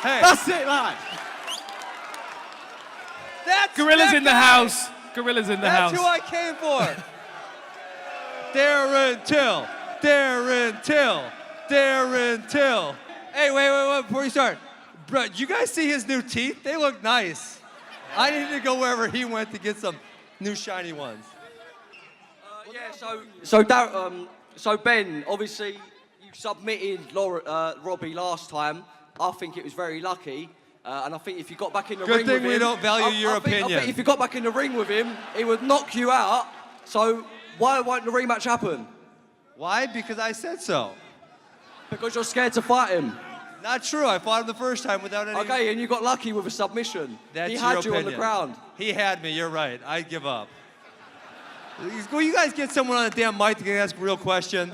Hey. That's it, lad. That's Gorilla's that in the guy. house. Gorilla's in the house. That's who I came for. Darren Till. Darren Till. Darren Till. Hey, wait, before you start. Bro, you guys see his new teeth? They look nice. I needed to go wherever he went to get some new shiny ones. So Ben, obviously you submitted Robbie last time. I think it was very lucky. And I think if you got back in the ring with him... Good thing we don't value your opinion. I think if you got back in the ring with him, he would knock you out. So why won't the rematch happen? Why? Because I said so. Because you're scared to fight him. Not true. I fought him the first time without any... Okay, and you got lucky with a submission. That's he had your you opinion. on the ground. He had me. You're right. I give up. Will you guys get someone on a damn mic to ask a real question?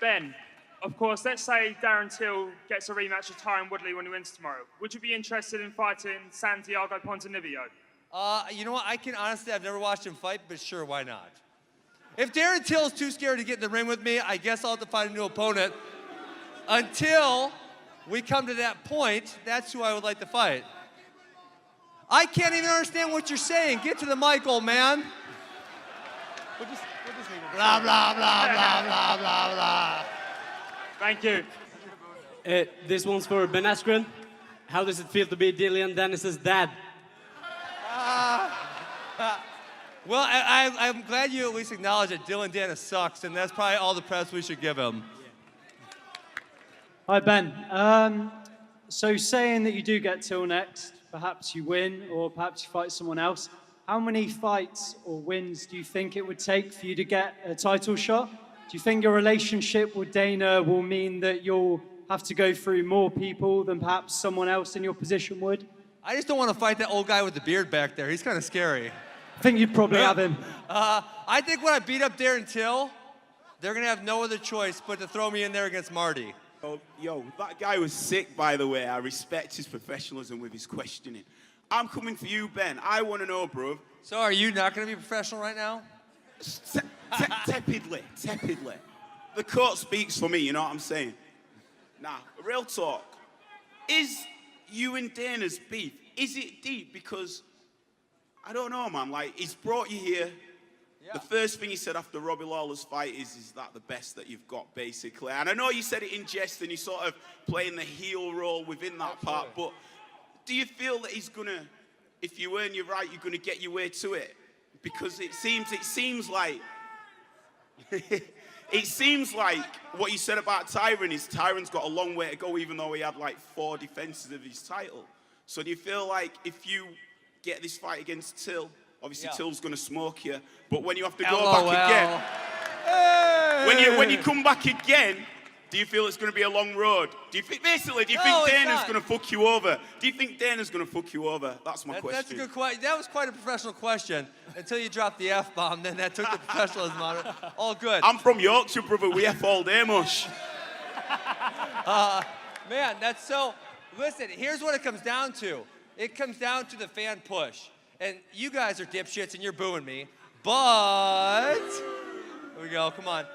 Ben, of course, let's say Darren Till gets a rematch of Tyron Woodley when he wins tomorrow. Would you be interested in fighting Santiago Ponzinibbio? You know what? I've never watched him fight, but sure, why not? If Darren Till's too scared to get in the ring with me, I guess I'll have to find a new opponent. Until we come to that point, that's who I would like to fight. I can't even understand what you're saying. Get to the mic, old man. Blah, blah, blah, blah, blah, blah, blah. Thank you. This one's for Ben Askren. How does it feel to be Dillian Dennis's dad? Well, I'm glad you at least acknowledge that Dylan Dennis sucks, and that's probably all the press we should give him. Hi, Ben. So saying that you do get Till next, perhaps you win, or perhaps you fight someone else, how many fights or wins do you think it would take for you to get a title shot? Do you think your relationship with Dana will mean that you'll have to go through more people than perhaps someone else in your position would? I just don't want to fight that old guy with the beard back there. He's kind of scary. I think you'd probably have him. I think when I beat up Darren Till, they're going to have no other choice but to throw me in there against Marty. Yo, that guy was sick, by the way. I respect his professionalism with his questioning. I'm coming for you, Ben. I want to know, bro. So are you not going to be professional right now? Tepidly. The court speaks for me, you know what I'm saying? Nah, real talk. Is you and Dana's beef, is it deep? Because, I don't know, man. Like, he's brought you here. Yeah. The first thing he said after Robbie Lawler's fight is that the best that you've got, basically? And I know you said it in jest and you're sort of playing the heel role within that part, but do you feel that he's gonna, if you earn your right, you're gonna get your way to it? Because it seems like it seems like what you said about Tyron is Tyron's got a long way to go, even though he had like 4 defenses of his title. So do you feel like if you get this fight against Till, obviously Till's gonna smoke you, but when you have to go back again, when you come back again, do you feel it's going to be a long road? Do you think Dana's going to fuck you over? Do you think Dana's going to fuck you over? That's my question. That's a good question. That was quite a professional question until you dropped the F-bomb. Then that took the professionalism out of it. All good. I'm from Yorkshire, brother. We F all day, mush. Man, that's so... Listen, here's what it comes down to. It comes down to the fan push. And you guys are dipshits and you're booing me. But... Here we go. Come on.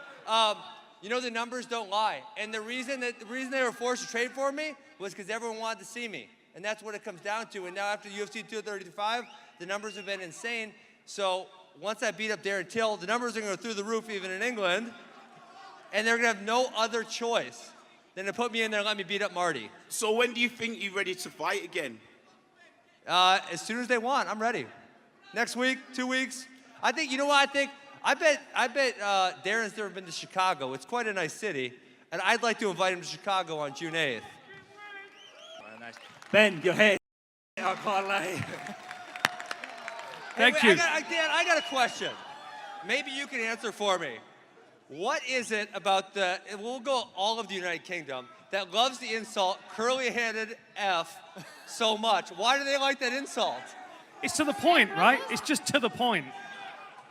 You know, the numbers don't lie. And the reason they were forced to trade for me was because everyone wanted to see me. And that's what it comes down to. And now after UFC 235, the numbers have been insane. So once I beat up Darren Till, the numbers are going to go through the roof even in England. And they're going to have no other choice than to put me in there and let me beat up Marty. So when do you think you're ready to fight again? As soon as they want. I'm ready. Next week, 2 weeks. I think, you know what I think? I bet Darren's never been to Chicago. It's quite a nice city, and I'd like to invite him to Chicago on June 8th. Nice. Ben, your head. I can't lie. Thank you. Dan, I got a question. Maybe you can answer for me. What is it about we'll go all of the United Kingdom, that loves the insult curly-headed F so much? Why do they like that insult? It's to the point, right? It's just to the point.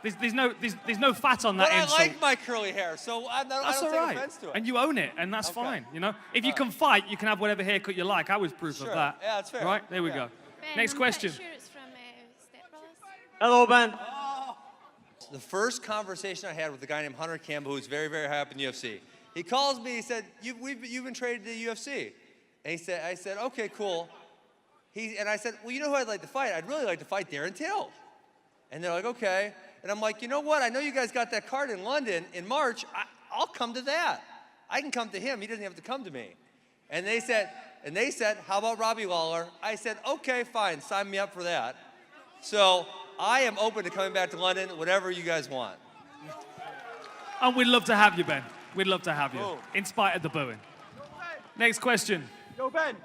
There's no fat on that insult. I like my curly hair, so I don't take offense to it. And you own it, and that's fine, you know? If you can fight, you can have whatever haircut you like. I was proof of that. Yeah, that's fair. Right, there we go. Ben, Next question. I'm pretty sure it's from Step Brothers. Hello, Ben. The first conversation I had with a guy named Hunter Campbell, who's very, very high up in the UFC, he calls me, he said, you've been traded to the UFC. And I said, okay, cool. And I said, well, you know who I'd like to fight? I'd really like to fight Darren Till. And they're like, okay. And I'm like, you know what? I know you guys got that card in London in March. I'll come to that. I can come to him. He doesn't have to come to me. And they said, how about Robbie Lawler? I said, okay, fine. Sign me up for that. So I am open to coming back to London, whatever you guys want. And we'd love to have you, Ben. We'd love to have you, Oh. in spite of the booing. Next question. Yo, Ben.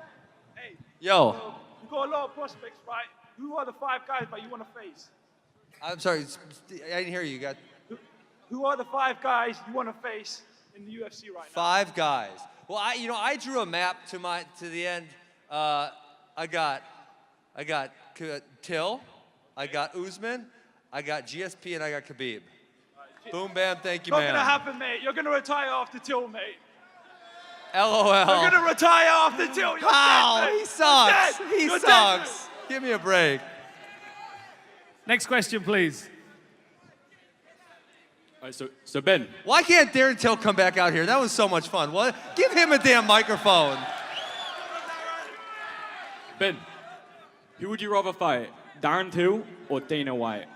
Hey. Yo. You got a lot of prospects, right? Who are the 5 guys that you want to face? I'm sorry. I didn't hear you. Who are the 5 guys you want to face in the UFC right now? 5 guys. Well, I drew a map to the end. I got Till, I got Usman, I got GSP, and I got Khabib. Boom, bam, thank you, Not man. gonna happen, mate. You're gonna retire after Till, mate. LOL. You're gonna retire after Till. You're How? dead, mate. He sucks. You're dead. He You're sucks. dead, Give me a break. Next question, please. All right, so Ben. Why can't Darren Till come back out here? That was so much fun. What? Give him a damn microphone. Ben, who would you rather fight, Darren Till or Dana White?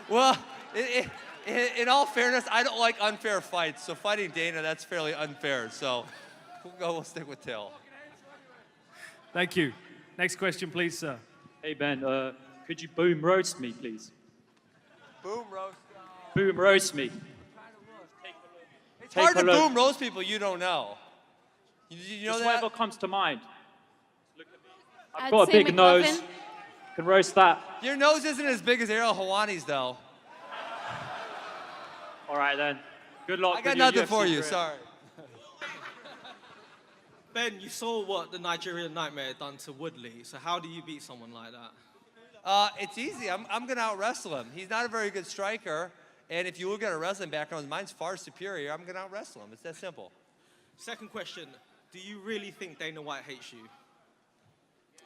Well, in all fairness, I don't like unfair fights. So fighting Dana, that's fairly unfair. So we'll stick with Till. Thank you. Next question, please, sir. Hey, Ben, could you boom roast me, please? Boom roast. Boom roast me. It's hard to boom roast people you don't know. You know Just that? whatever comes to mind. Look at me. I've I'd got a say big McMuffin. nose. Can roast that. Your nose isn't as big as Ariel Hawani's, though. All right, then. Good luck. I got with your nothing UFC for you, career. sorry. Ben, you saw what the Nigerian Nightmare done to Woodley, so how do you beat someone like that? It's easy. I'm going to out-wrestle him. He's not a very good striker, and if you look at a wrestling background, mine's far superior. I'm going to out-wrestle him. It's that simple. Second question, do you really think Dana White hates you?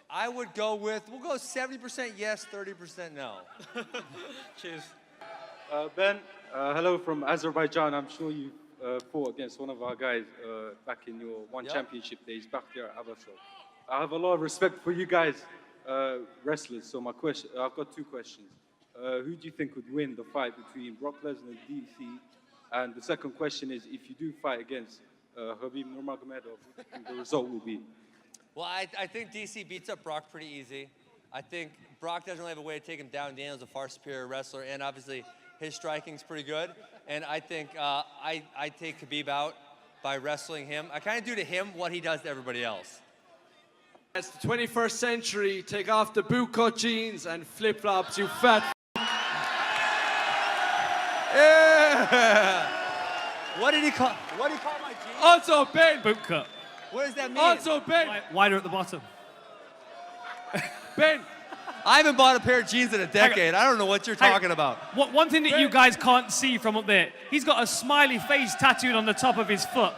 I would we'll go 70% yes, 30% no. Cheers. Ben, hello from Azerbaijan. I'm sure you fought against one of our guys back in your one championship days, back there at Abbasov. I have a lot of respect for you guys, wrestlers. So I've got 2 questions. Who do you think would win the fight between Brock Lesnar and DC? And the second question is, if you do fight against Khabib Nurmagomedov, what do you think the result will be? Well, I think DC beats up Brock pretty easy. I think Brock doesn't really have a way to take him down. Daniel's a far superior wrestler, and obviously his striking's pretty good. And I think I take Khabib out by wrestling him. I kind of do to him what he does to everybody else. It's the 21st century. Take off the bootcut jeans and flip-flops, you fat. Yeah. What did he call my jeans? Also, Ben. Boot cut. What does that mean? Also, Ben. Wider at the bottom. Ben. I haven't bought a pair of jeans in a decade. I don't know what you're talking about. One thing that you guys can't see from up there, he's got a smiley face tattooed on the top of his foot.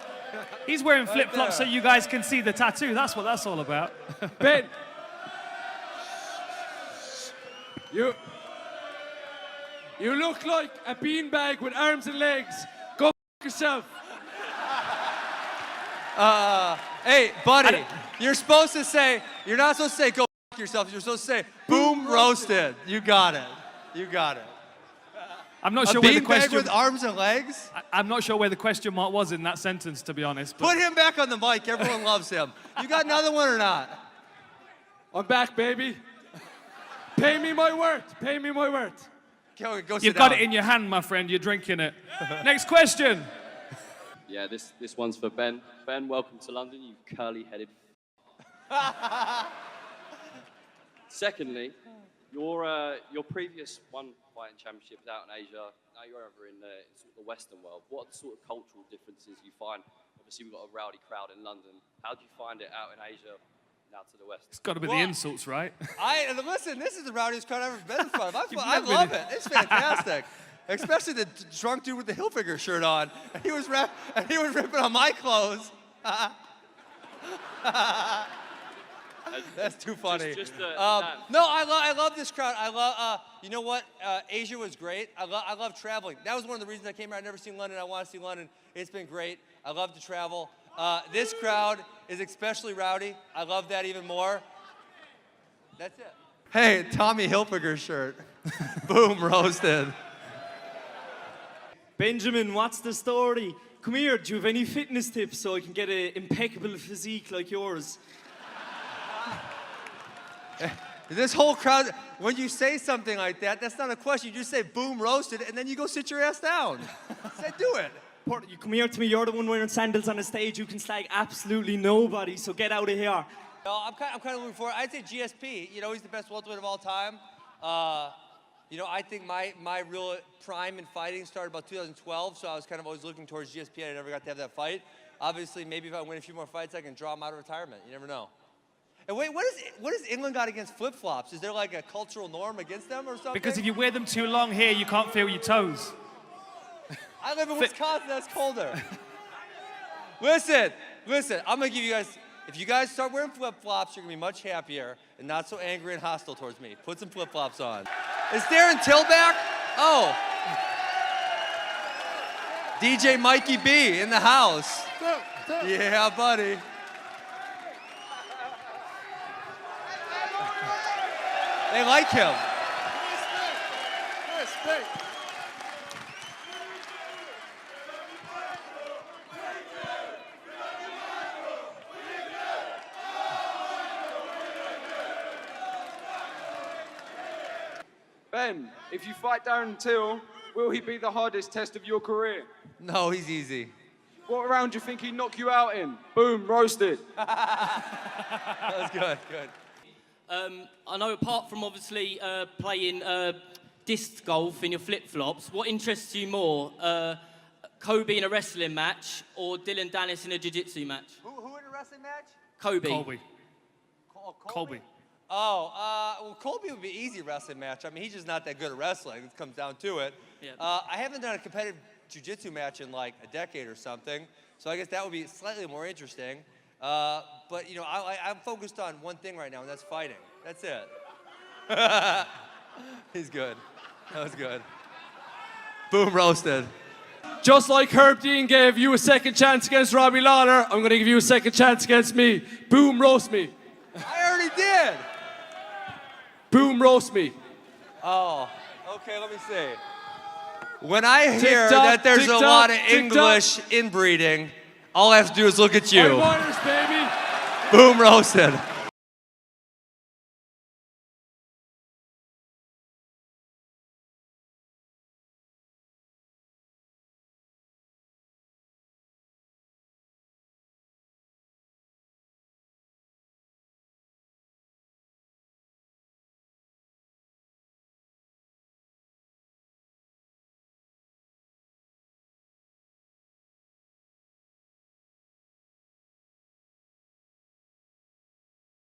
He's wearing flip-flops so you guys can see the tattoo. That's what that's all about. Ben. You look like a beanbag with arms and legs. Go yourself. Hey, buddy, you're not supposed to say go yourself. You're supposed to say boom roasted. You got it. You got it. I'm not A sure where the beanbag question with arms and legs? I'm not sure where the question mark was in that sentence, to be honest. But Put him back on the mic. Everyone loves him. You got another one or not? I'm back, baby. Pay me my worth. Pay me my worth. Go sit You've got down. it in your hand, my friend. You're drinking it. Next question. Yeah, this one's for Ben. Ben, welcome to London, you curly-headed. Secondly, your previous one fighting championship was out in Asia. Now you're over in sort of the Western world. What are the sort of cultural differences you find? Obviously, we've got a rowdy crowd in London. How do you find it out in Asia, now to the West? It's got to be the insults, right? Listen, this is the rowdiest crowd I've ever been in front of. I love it. It's fantastic. Especially the drunk dude with the Hilfiger shirt on. And he was ripping on my clothes. That's too funny. No, I love this crowd. I love, you know what? Asia was great. I love traveling. That was one of the reasons I came here. I'd never seen London. I want to see London. It's been great. I love to travel. This crowd is especially rowdy. I love that even more. That's it. Hey, Tommy Hilfiger shirt. Boom, roasted. Benjamin, what's the story? Come here, do you have any fitness tips so I can get an impeccable physique like yours? This whole crowd, when you say something like that, that's not a question. You just say boom, roasted, and then you go sit your ass down. Say, do it. You come here to me, you're the one wearing sandals on the stage. You can slag absolutely nobody, so get out of here. No, I'm kind of looking forward. I'd say GSP. You know, he's the best welterweight of all time. You know, I think my real prime in fighting started about 2012, so I was kind of always looking towards GSP. I never got to have that fight. Obviously, maybe if I win a few more fights, I can draw him out of retirement. You never know. And wait, what does England got against flip-flops? Is there like a cultural norm against them or something? Because if you wear them too long here, you can't feel your toes. I live in Wisconsin, that's colder. Listen, I'm gonna give you guys, if you guys start wearing flip-flops, you're gonna be much happier and not so angry and hostile towards me. Put some flip-flops on. Is Darren Till back? Oh. DJ Mikey B in the house. Yeah, buddy. They like him. Ben, if you fight Darren Till, will he be the hardest test of your career? No, he's easy. What round do you think he'd knock you out in? Boom, roasted. That was good. I know apart from obviously playing disc golf in your flip-flops, what interests you more? Kobe in a wrestling match or Dylan Dennis in a jiu-jitsu match? Who in a wrestling match? Kobe. Colby. Well, Colby would be an easy wrestling match. I mean, he's just not that good at wrestling. It comes down to it. Yeah. I haven't done a competitive jiu-jitsu match in like a decade or something, so I guess that would be slightly more interesting. But, you know, I'm focused on one thing right now, and that's fighting. That's it. He's good. That was good. Boom, roasted. Just like Herb Dean gave you a second chance against Robbie Lawler, I'm going to give you a second chance against me. Boom, roast me. I already did. Boom, roast me. Oh, okay, let me see. When I hear Tick-tock, that there's a tick-tock, lot of tick-tock. English inbreeding, all I have to do is look at you. High waters, baby. Boom, roasted.